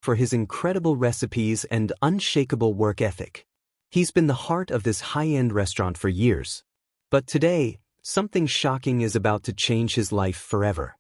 for his incredible recipes and unshakable work ethic. He's been the heart of this high-end restaurant for years. But today, something shocking is about to change his life forever.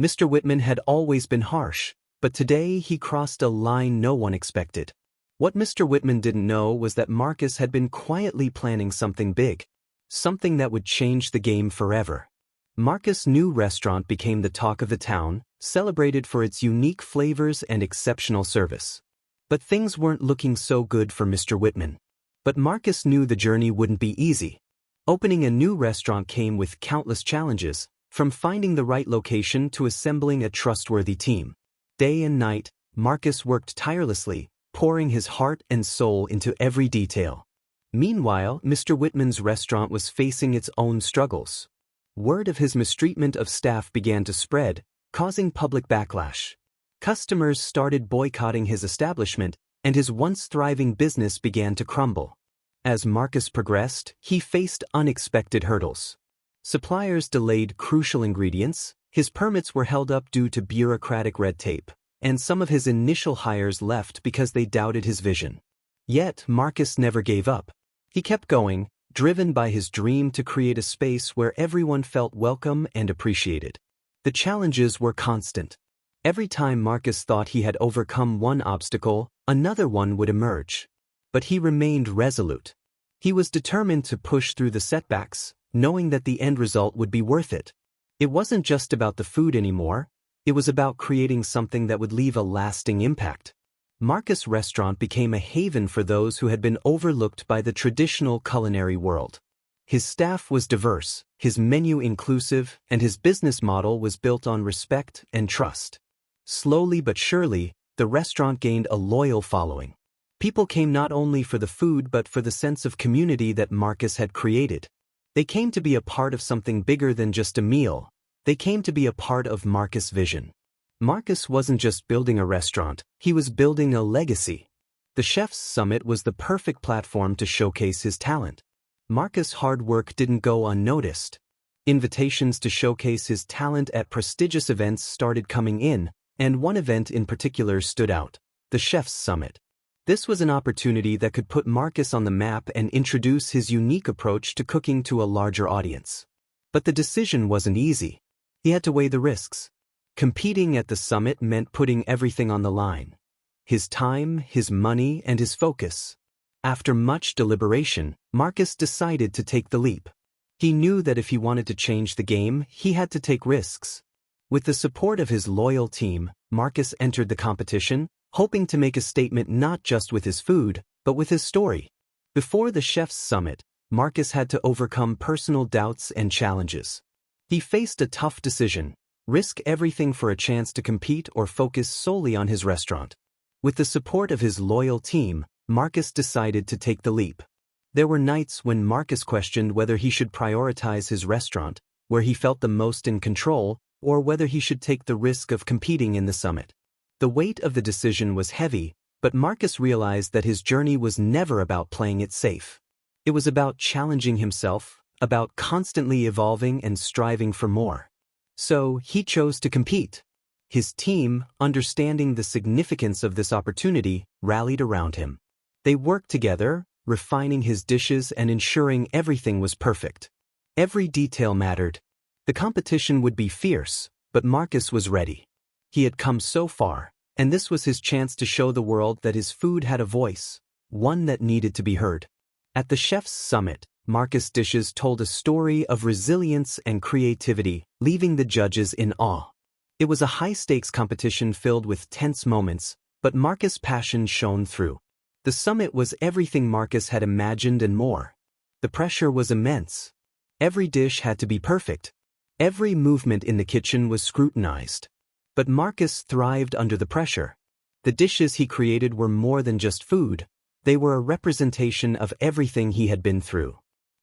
Mr. Whitman had always been harsh, but today he crossed a line no one expected. What Mr. Whitman didn't know was that Marcus had been quietly planning something big, something that would change the game forever. Marcus' new restaurant became the talk of the town, celebrated for its unique flavors and exceptional service. But things weren't looking so good for Mr. Whitman. But Marcus knew the journey wouldn't be easy. Opening a new restaurant came with countless challenges, from finding the right location to assembling a trustworthy team. Day and night, Marcus worked tirelessly, pouring his heart and soul into every detail. Meanwhile, Mr. Whitman's restaurant was facing its own struggles. Word of his mistreatment of staff began to spread, causing public backlash. Customers started boycotting his establishment, and his once thriving business began to crumble. As Marcus progressed, he faced unexpected hurdles. Suppliers delayed crucial ingredients, his permits were held up due to bureaucratic red tape, and some of his initial hires left because they doubted his vision. Yet, Marcus never gave up. He kept going, driven by his dream to create a space where everyone felt welcome and appreciated. The challenges were constant. Every time Marcus thought he had overcome one obstacle, another one would emerge. But he remained resolute. He was determined to push through the setbacks, knowing that the end result would be worth it. It wasn't just about the food anymore, it was about creating something that would leave a lasting impact. Marcus' restaurant became a haven for those who had been overlooked by the traditional culinary world. His staff was diverse, his menu inclusive, and his business model was built on respect and trust. Slowly but surely, the restaurant gained a loyal following. People came not only for the food but for the sense of community that Marcus had created. They came to be a part of something bigger than just a meal. They came to be a part of Marcus' vision. Marcus wasn't just building a restaurant, he was building a legacy. The Chef's Summit was the perfect platform to showcase his talent. Marcus' hard work didn't go unnoticed. Invitations to showcase his talent at prestigious events started coming in, and one event in particular stood out: the Chef's Summit. This was an opportunity that could put Marcus on the map and introduce his unique approach to cooking to a larger audience. But the decision wasn't easy. He had to weigh the risks. Competing at the summit meant putting everything on the line: his time, his money, and his focus. After much deliberation, Marcus decided to take the leap. He knew that if he wanted to change the game, he had to take risks. With the support of his loyal team, Marcus entered the competition, hoping to make a statement not just with his food, but with his story. Before the Chef's Summit, Marcus had to overcome personal doubts and challenges. He faced a tough decision: risk everything for a chance to compete or focus solely on his restaurant. With the support of his loyal team, Marcus decided to take the leap. There were nights when Marcus questioned whether he should prioritize his restaurant, where he felt the most in control, or whether he should take the risk of competing in the summit. The weight of the decision was heavy, but Marcus realized that his journey was never about playing it safe. It was about challenging himself, about constantly evolving and striving for more. So, he chose to compete. His team, understanding the significance of this opportunity, rallied around him. They worked together, refining his dishes and ensuring everything was perfect. Every detail mattered. The competition would be fierce, but Marcus was ready. He had come so far, and this was his chance to show the world that his food had a voice, one that needed to be heard. At the Chef's Summit, Marcus' dishes told a story of resilience and creativity, leaving the judges in awe. It was a high-stakes competition filled with tense moments, but Marcus' passion shone through. The summit was everything Marcus had imagined and more. The pressure was immense. Every dish had to be perfect. Every movement in the kitchen was scrutinized. But Marcus thrived under the pressure. The dishes he created were more than just food. They were a representation of everything he had been through.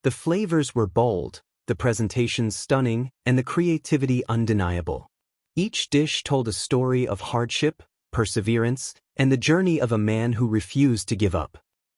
The flavors were bold, the presentation stunning, and the creativity undeniable. Each dish told a story of hardship, perseverance, and the journey of a man who refused to give up.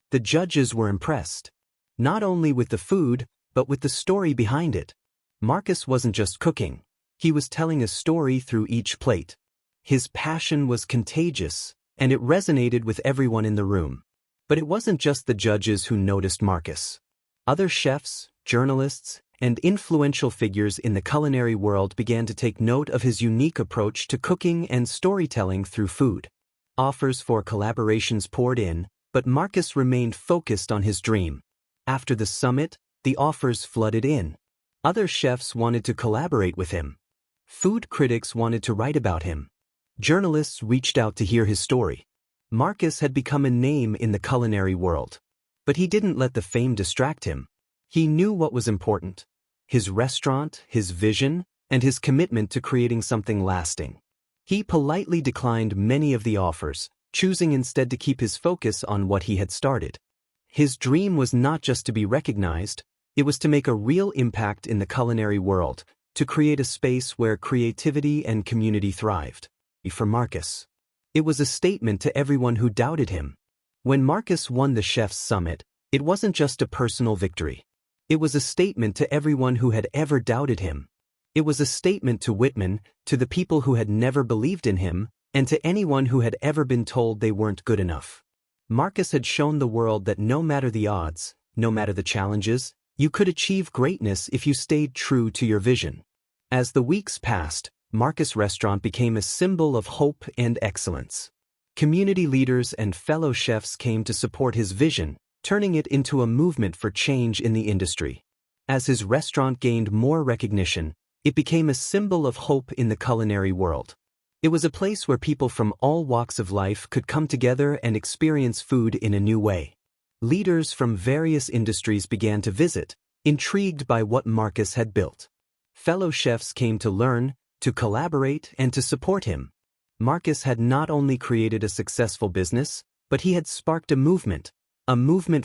The judges were impressed, not only with the food, but with the story behind it. Marcus wasn't just cooking, he was telling a story through each plate. His passion was contagious, and it resonated with everyone in the room. But it wasn't just the judges who noticed Marcus. Other chefs, journalists, and influential figures in the culinary world began to take note of his unique approach to cooking and storytelling through food. Offers for collaborations poured in, but Marcus remained focused on his dream. After the summit, the offers flooded in. Other chefs wanted to collaborate with him. Food critics wanted to write about him. Journalists reached out to hear his story. Marcus had become a name in the culinary world. But he didn't let the fame distract him. He knew what was important: his restaurant, his vision, and his commitment to creating something lasting. He politely declined many of the offers, choosing instead to keep his focus on what he had started. His dream was not just to be recognized, it was to make a real impact in the culinary world, to create a space where creativity and community thrived. For Marcus, it was a statement to everyone who doubted him. When Marcus won the Chef's Summit, it wasn't just a personal victory. It was a statement to everyone who had ever doubted him. It was a statement to Whitman, to the people who had never believed in him, and to anyone who had ever been told they weren't good enough. Marcus had shown the world that no matter the odds, no matter the challenges, you could achieve greatness if you stayed true to your vision. As the weeks passed, Marcus' restaurant became a symbol of hope and excellence. Community leaders and fellow chefs came to support his vision, turning it into a movement for change in the industry. As his restaurant gained more recognition, it became a symbol of hope in the culinary world. It was a place where people from all walks of life could come together and experience food in a new way. Leaders from various industries began to visit, intrigued by what Marcus had built. Fellow chefs came to learn, to collaborate, and to support him. Marcus had not only created a successful business, but he had sparked a movement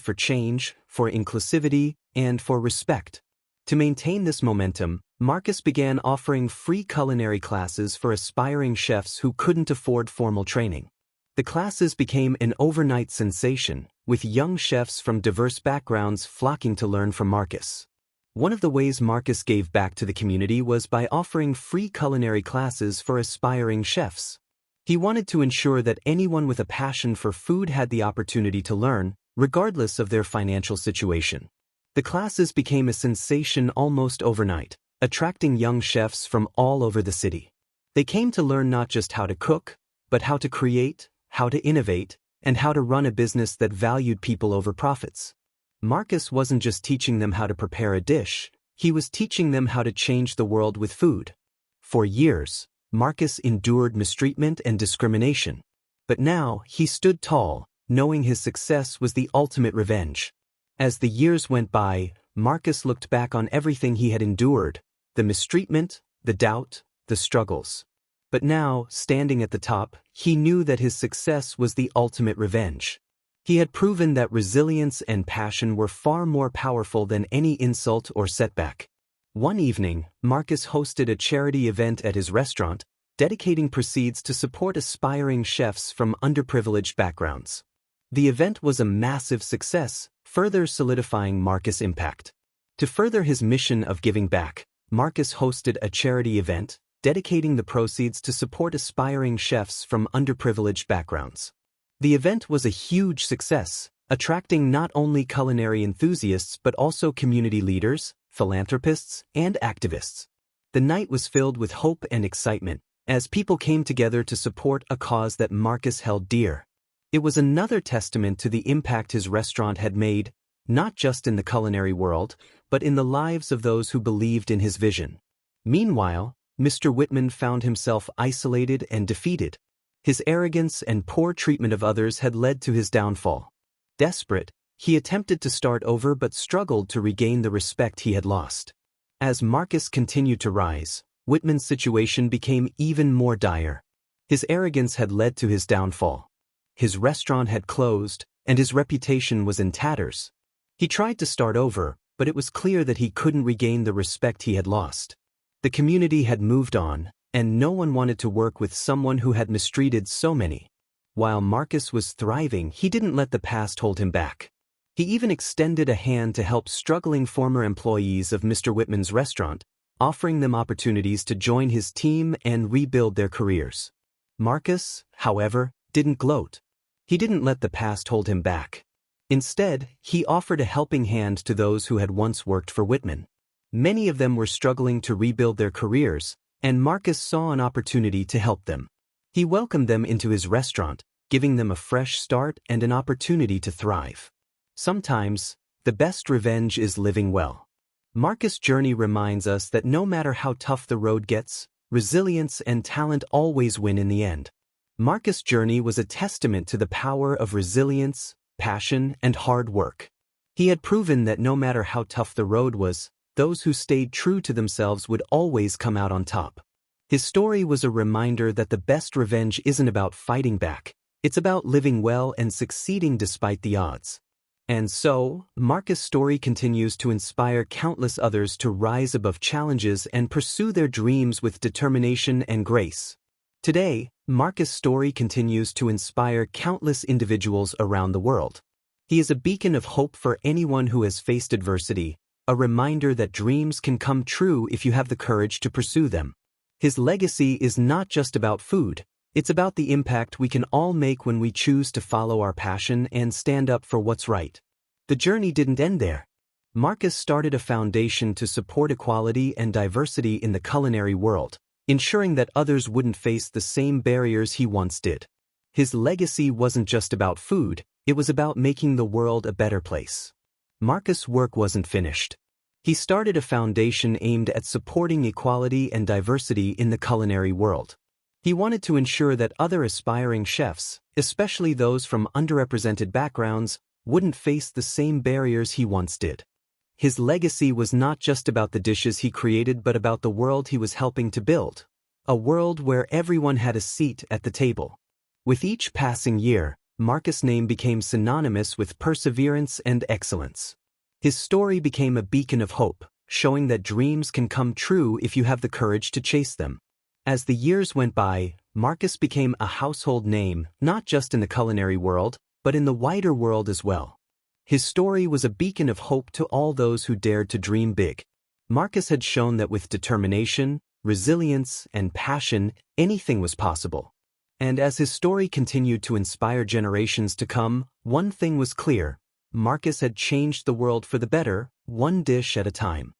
for change, for inclusivity, and for respect. To maintain this momentum, Marcus began offering free culinary classes for aspiring chefs who couldn't afford formal training. The classes became an overnight sensation, with young chefs from diverse backgrounds flocking to learn from Marcus. One of the ways Marcus gave back to the community was by offering free culinary classes for aspiring chefs. He wanted to ensure that anyone with a passion for food had the opportunity to learn, regardless of their financial situation. The classes became a sensation almost overnight, attracting young chefs from all over the city. They came to learn not just how to cook, but how to create, how to innovate, and how to run a business that valued people over profits. Marcus wasn't just teaching them how to prepare a dish, he was teaching them how to change the world with food. For years, Marcus endured mistreatment and discrimination. But now, he stood tall, knowing his success was the ultimate revenge. As the years went by, Marcus looked back on everything he had endured, the mistreatment, the doubt, the struggles. But now, standing at the top, he knew that his success was the ultimate revenge. He had proven that resilience and passion were far more powerful than any insult or setback. One evening, Marcus hosted a charity event at his restaurant, dedicating proceeds to support aspiring chefs from underprivileged backgrounds. The event was a massive success, further solidifying Marcus' impact. To further his mission of giving back, Marcus hosted a charity event, dedicating the proceeds to support aspiring chefs from underprivileged backgrounds. The event was a huge success, attracting not only culinary enthusiasts but also community leaders, philanthropists, and activists. The night was filled with hope and excitement, as people came together to support a cause that Marcus held dear. It was another testament to the impact his restaurant had made, not just in the culinary world, but in the lives of those who believed in his vision. Meanwhile, Mr. Whitman found himself isolated and defeated. His arrogance and poor treatment of others had led to his downfall. Desperate, he attempted to start over but struggled to regain the respect he had lost. As Marcus continued to rise, Whitman's situation became even more dire. His arrogance had led to his downfall. His restaurant had closed, and his reputation was in tatters. He tried to start over, but it was clear that he couldn't regain the respect he had lost. The community had moved on, and no one wanted to work with someone who had mistreated so many. While Marcus was thriving, he didn't let the past hold him back. He even extended a hand to help struggling former employees of Mr. Whitman's restaurant, offering them opportunities to join his team and rebuild their careers. Marcus, however, didn't gloat. He didn't let the past hold him back. Instead, he offered a helping hand to those who had once worked for Whitman. Many of them were struggling to rebuild their careers, and Marcus saw an opportunity to help them. He welcomed them into his restaurant, giving them a fresh start and an opportunity to thrive. Sometimes, the best revenge is living well. Marcus' journey reminds us that no matter how tough the road gets, resilience and talent always win in the end. Marcus' journey was a testament to the power of resilience, passion, and hard work. He had proven that no matter how tough the road was, those who stayed true to themselves would always come out on top. His story was a reminder that the best revenge isn't about fighting back, it's about living well and succeeding despite the odds. And so, Marcus' story continues to inspire countless others to rise above challenges and pursue their dreams with determination and grace. Today, Marcus' story continues to inspire countless individuals around the world. He is a beacon of hope for anyone who has faced adversity, a reminder that dreams can come true if you have the courage to pursue them. His legacy is not just about food, it's about the impact we can all make when we choose to follow our passion and stand up for what's right. The journey didn't end there. Marcus started a foundation to support equality and diversity in the culinary world, ensuring that others wouldn't face the same barriers he once did. His legacy wasn't just about food, it was about making the world a better place. Marcus' work wasn't finished. He started a foundation aimed at supporting equality and diversity in the culinary world. He wanted to ensure that other aspiring chefs, especially those from underrepresented backgrounds, wouldn't face the same barriers he once did. His legacy was not just about the dishes he created but about the world he was helping to build, a world where everyone had a seat at the table. With each passing year, Marcus' name became synonymous with perseverance and excellence. His story became a beacon of hope, showing that dreams can come true if you have the courage to chase them. As the years went by, Marcus became a household name not just in the culinary world, but in the wider world as well. His story was a beacon of hope to all those who dared to dream big. Marcus had shown that with determination, resilience, and passion, anything was possible. And as his story continued to inspire generations to come, one thing was clear: Marcus had changed the world for the better, one dish at a time.